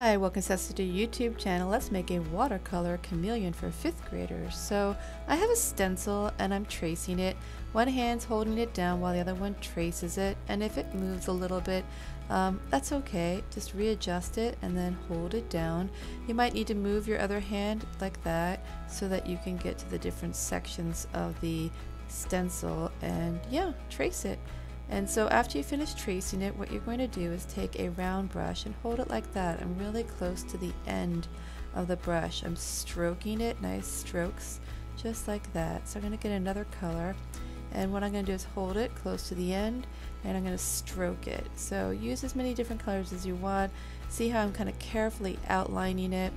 Hi, welcome to the YouTube channel. Let's make a watercolor chameleon for 5th graders. So I have a stencil and I'm tracing it. One hand's holding it down while the other one traces it, and if it moves a little bit, that's okay. Just readjust it and then hold it down. You might need to move your other hand like that so that you can get to the different sections of the stencil and trace it. And so after you finish tracing it, what you're going to do is take a round brush and hold it like that. I'm really close to the end of the brush. I'm stroking it, nice strokes, just like that. So I'm going to get another color, and what I'm going to do is hold it close to the end and I'm going to stroke it. So use as many different colors as you want. See how I'm kind of carefully outlining it,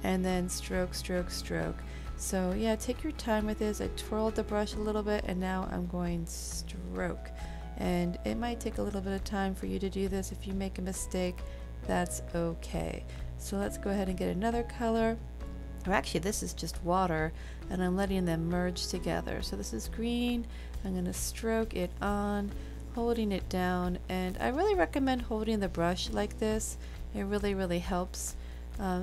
and then stroke, stroke, stroke. So yeah, take your time with this. I twirled the brush a little bit and now I'm going stroke. And it might take a little bit of time for you to do this. If you make a mistake, that's okay. So let's go ahead and get another color. Or actually, this is just water, and I'm letting them merge together. So this is green. I'm going to stroke it on, holding it down, and I really recommend holding the brush like this. It really helps.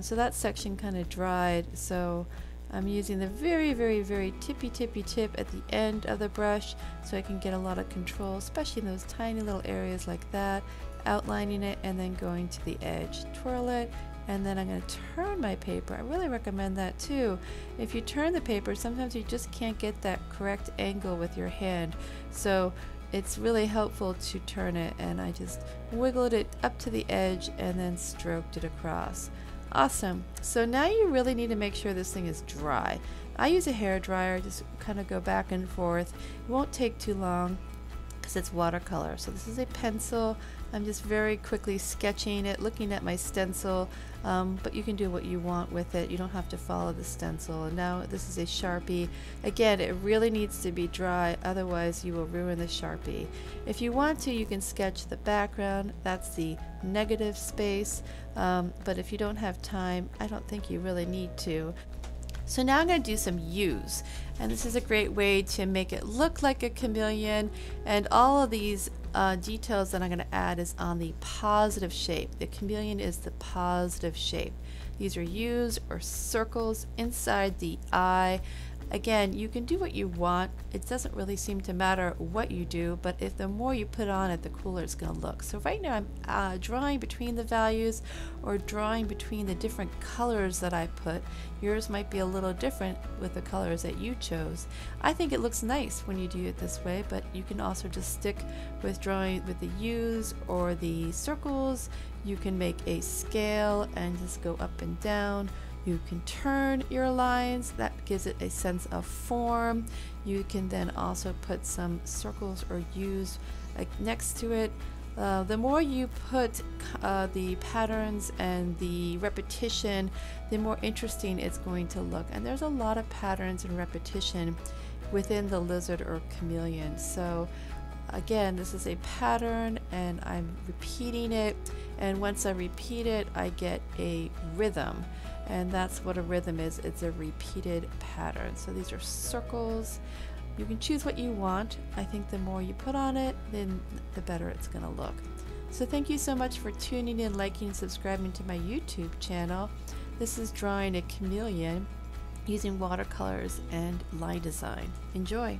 So that section kind of dried, so I'm using the very tippy tip at the end of the brush so I can get a lot of control, especially in those tiny little areas like that, outlining it and then going to the edge. Twirl it, and then I'm going to turn my paper. I really recommend that too. If you turn the paper, sometimes you just can't get that correct angle with your hand. So it's really helpful to turn it, and I just wiggled it up to the edge and then stroked it across. Awesome. So now you really need to make sure this thing is dry. I use a hair dryer, just kind of go back and forth. It won't take too long because it's watercolor. So this is a pencil. I'm just very quickly sketching it, looking at my stencil, but you can do what you want with it. You don't have to follow the stencil. And now this is a Sharpie. Again, it really needs to be dry, otherwise you will ruin the Sharpie. If you want to, you can sketch the background. That's the negative space, but if you don't have time, I don't think you really need to. So now I'm going to do some hues, and this is a great way to make it look like a chameleon, and all of these details that I'm going to add is on the positive shape. The chameleon is the positive shape. These are hues or circles inside the eye. Again, you can do what you want. It doesn't really seem to matter what you do, but if the more you put on it, the cooler it's going to look. So right now I'm drawing between the values, or drawing between the different colors that I put. Yours might be a little different with the colors that you chose. I think it looks nice when you do it this way, but you can also just stick with drawing with the hues or the circles. You can make a scale and just go up and down. You can turn your lines, that gives it a sense of form. You can then also put some circles or hues next to it. The more you put the patterns and the repetition, the more interesting it's going to look. And there's a lot of patterns and repetition within the lizard or chameleon. So again, this is a pattern and I'm repeating it, and once I repeat it, I get a rhythm. And that's what a rhythm is. It's a repeated pattern. So these are circles. You can choose what you want. I think the more you put on it, then the better it's going to look. So thank you so much for tuning in, liking, and subscribing to my YouTube channel. This is drawing a chameleon using watercolors and line design. Enjoy!